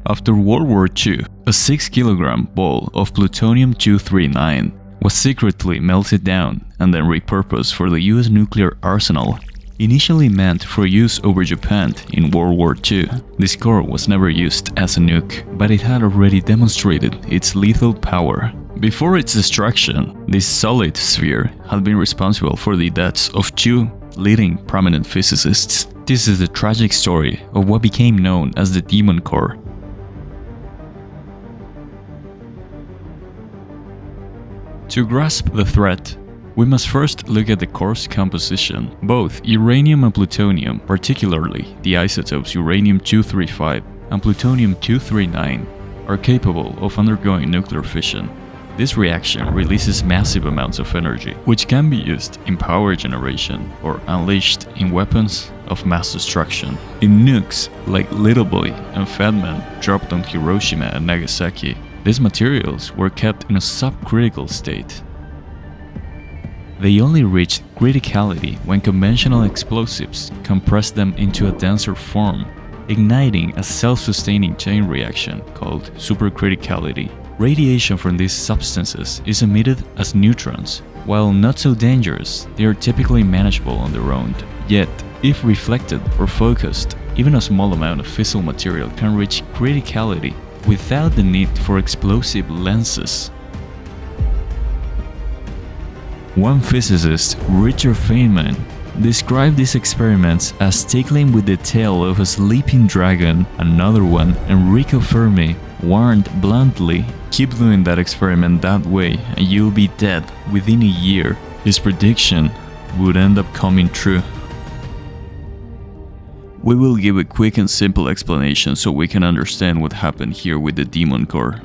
After World War II, a 6-kilogram ball of plutonium-239 was secretly melted down and then repurposed for the US nuclear arsenal. Initially meant for use over Japan in World War II, this core was never used as a nuke, but it had already demonstrated its lethal power. Before its destruction, this solid sphere had been responsible for the deaths of 2 leading prominent physicists. This is the tragic story of what became known as the Demon Core. To grasp the threat, we must first look at the core's composition. Both uranium and plutonium, particularly the isotopes uranium-235 and plutonium-239, are capable of undergoing nuclear fission. This reaction releases massive amounts of energy, which can be used in power generation or unleashed in weapons of mass destruction. In nukes like Little Boy and Fat Man dropped on Hiroshima and Nagasaki, these materials were kept in a subcritical state. They only reached criticality when conventional explosives compressed them into a denser form, igniting a self-sustaining chain reaction called supercriticality. Radiation from these substances is emitted as neutrons. While not so dangerous, they are typically manageable on their own. Yet, if reflected or focused, even a small amount of fissile material can reach criticality without the need for explosive lenses. One physicist, Richard Feynman, described these experiments as tickling with the tail of a sleeping dragon. Another one, Enrico Fermi, warned bluntly, "Keep doing that experiment that way and you'll be dead within a year." His prediction would end up coming true. We will give a quick and simple explanation so we can understand what happened here with the Demon Core.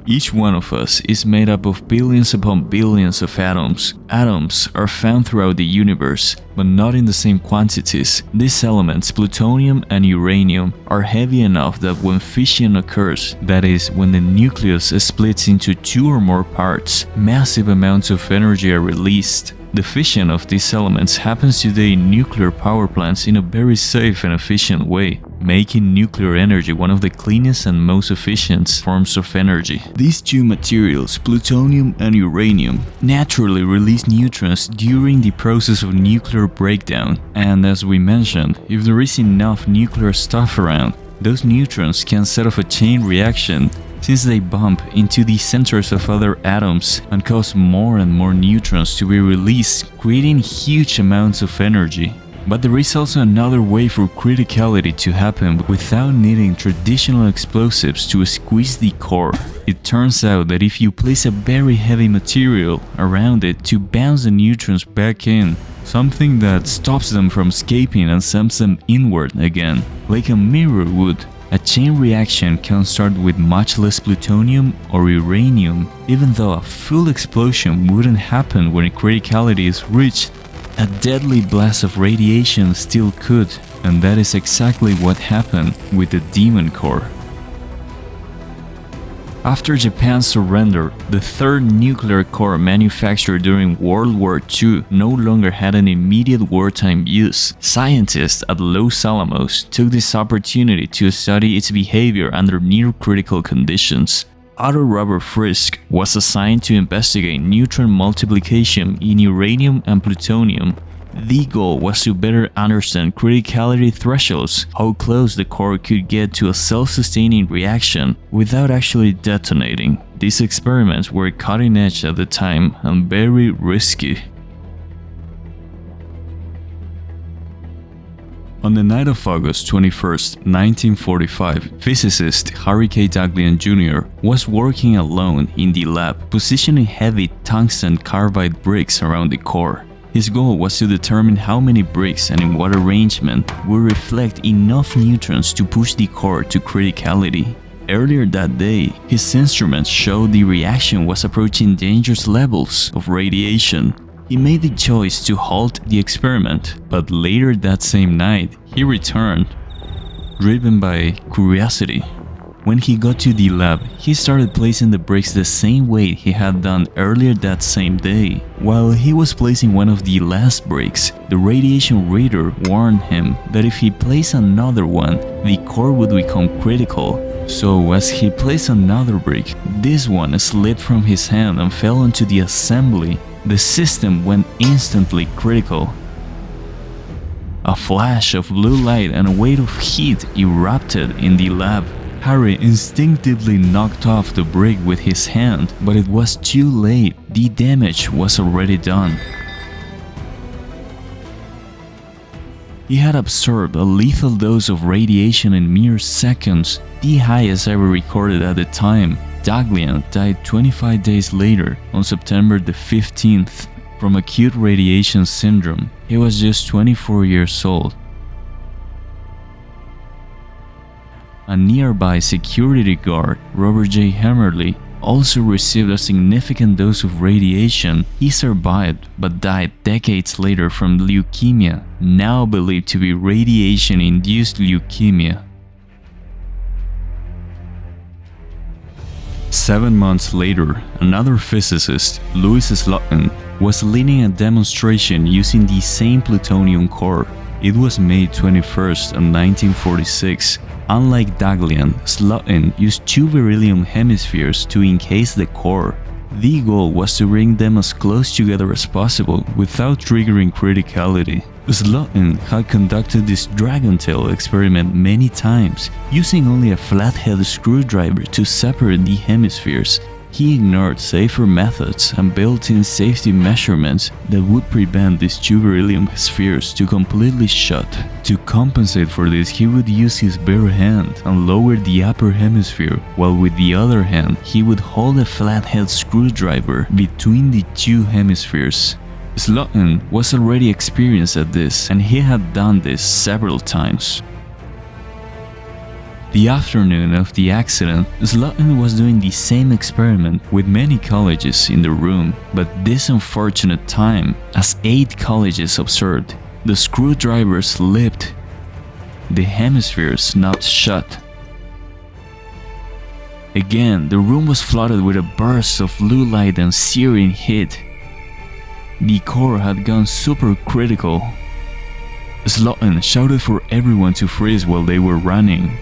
Each one of us is made up of billions upon billions of atoms. Atoms are found throughout the universe, but not in the same quantities. These elements, plutonium and uranium, are heavy enough that when fission occurs, that is, when the nucleus splits into 2 or more parts, massive amounts of energy are released. The fission of these elements happens today in nuclear power plants in a very safe and efficient way, making nuclear energy one of the cleanest and most efficient forms of energy. These 2 materials, plutonium and uranium, naturally release neutrons during the process of nuclear breakdown. And as we mentioned, if there is enough nuclear stuff around, those neutrons can set off a chain reaction, since they bump into the centers of other atoms and cause more and more neutrons to be released, creating huge amounts of energy. But there is also another way for criticality to happen without needing traditional explosives to squeeze the core. It turns out that if you place a very heavy material around it to bounce the neutrons back in, something that stops them from escaping and sends them inward again, like a mirror would, a chain reaction can start with much less plutonium or uranium, even though a full explosion wouldn't happen when criticality is reached. A deadly blast of radiation still could, and that is exactly what happened with the Demon Core. After Japan's surrender, the 3rd nuclear core manufactured during World War II no longer had an immediate wartime use. Scientists at Los Alamos took this opportunity to study its behavior under near-critical conditions. Otto Robert Frisk was assigned to investigate neutron multiplication in uranium and plutonium. The goal was to better understand criticality thresholds, how close the core could get to a self-sustaining reaction without actually detonating. These experiments were cutting edge at the time and very risky. On the night of August 21, 1945, physicist Harry K. Dahglianl Jr. was working alone in the lab, positioning heavy tungsten carbide bricks around the core. His goal was to determine how many bricks and in what arrangement would reflect enough neutrons to push the core to criticality. Earlier that day, his instruments showed the reaction was approaching dangerous levels of radiation. He made the choice to halt the experiment, but later that same night, he returned, driven by curiosity. When he got to the lab, he started placing the bricks the same way he had done earlier that same day. While he was placing one of the last bricks, the radiation reader warned him that if he placed another one, the core would become critical. So as he placed another brick, this one slipped from his hand and fell onto the assembly. The system went instantly critical. A flash of blue light and a wave of heat erupted in the lab. Harry instinctively knocked off the brick with his hand, but it was too late. The damage was already done. He had absorbed a lethal dose of radiation in mere seconds, the highest ever recorded at the time. Dahglianl died 25 days later, on September the 15th, from acute radiation syndrome. He was just 24 years old. A nearby security guard, Robert J. Hammerly, also received a significant dose of radiation. He survived, but died decades later from leukemia, now believed to be radiation-induced leukemia. 7 months later, another physicist, Louis Slotin, was leading a demonstration using the same plutonium core. It was May 21st of 1946. Unlike Dahglianl, Slotin used 2 beryllium hemispheres to encase the core. The goal was to bring them as close together as possible without triggering criticality. Slotin had conducted this dragon tail experiment many times, using only a flathead screwdriver to separate the hemispheres. He ignored safer methods and built-in safety measurements that would prevent these 2 beryllium spheres to completely shut. To compensate for this, he would use his bare hand and lower the upper hemisphere, while with the other hand, he would hold a flathead screwdriver between the 2 hemispheres. Slotin was already experienced at this, and he had done this several times. The afternoon of the accident, Slotin was doing the same experiment with many colleges in the room, but this unfortunate time, as 8 colleges observed, the screwdriver slipped. The hemisphere snapped shut. Again, the room was flooded with a burst of blue light and searing heat. The core had gone supercritical. Slotin shouted for everyone to freeze while they were running.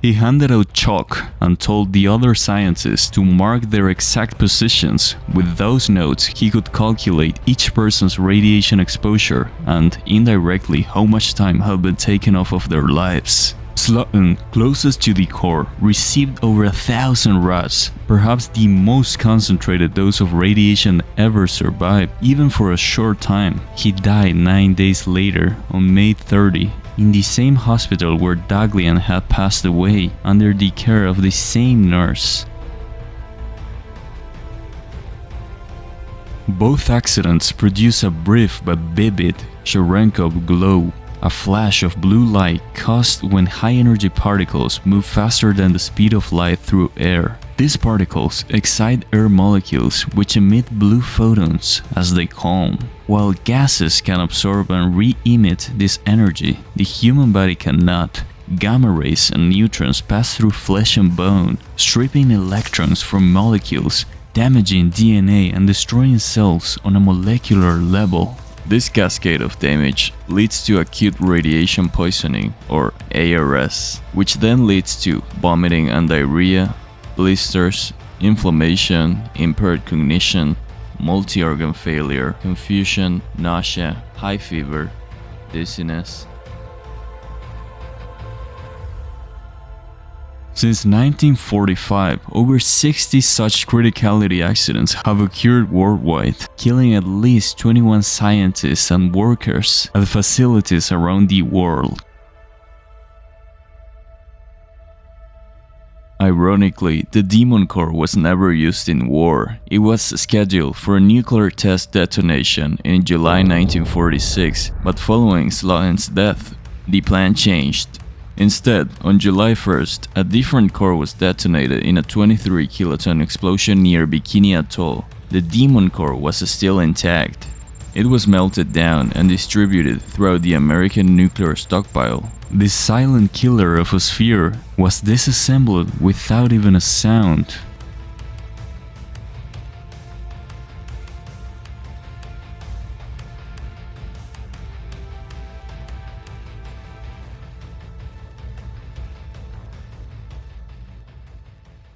He handed out chalk and told the other scientists to mark their exact positions. With those notes, he could calculate each person's radiation exposure and, indirectly, how much time had been taken off of their lives. Slotin, closest to the core, received over 1,000 rods, perhaps the most concentrated dose of radiation ever survived, even for a short time. He died 9 days later, on May 30. In the same hospital where Dahglianl had passed away, under the care of the same nurse. Both accidents produce a brief but vivid Cherenkov glow, a flash of blue light caused when high-energy particles move faster than the speed of light through air. These particles excite air molecules which emit blue photons as they calm. While gases can absorb and re-emit this energy, the human body cannot. Gamma rays and neutrons pass through flesh and bone, stripping electrons from molecules, damaging DNA and destroying cells on a molecular level. This cascade of damage leads to acute radiation poisoning, or ARS, which then leads to vomiting and diarrhea, blisters, inflammation, impaired cognition, multi-organ failure, confusion, nausea, high fever, dizziness. Since 1945, over 60 such criticality accidents have occurred worldwide, killing at least 21 scientists and workers at facilities around the world. Ironically, the Demon Core was never used in war. It was scheduled for a nuclear test detonation in July 1946, but following Slotin's death, the plan changed. Instead, on July 1st, a different core was detonated in a 23-kiloton explosion near Bikini Atoll. The Demon Core was still intact. It was melted down and distributed throughout the American nuclear stockpile. This silent killer of a sphere was disassembled without even a sound.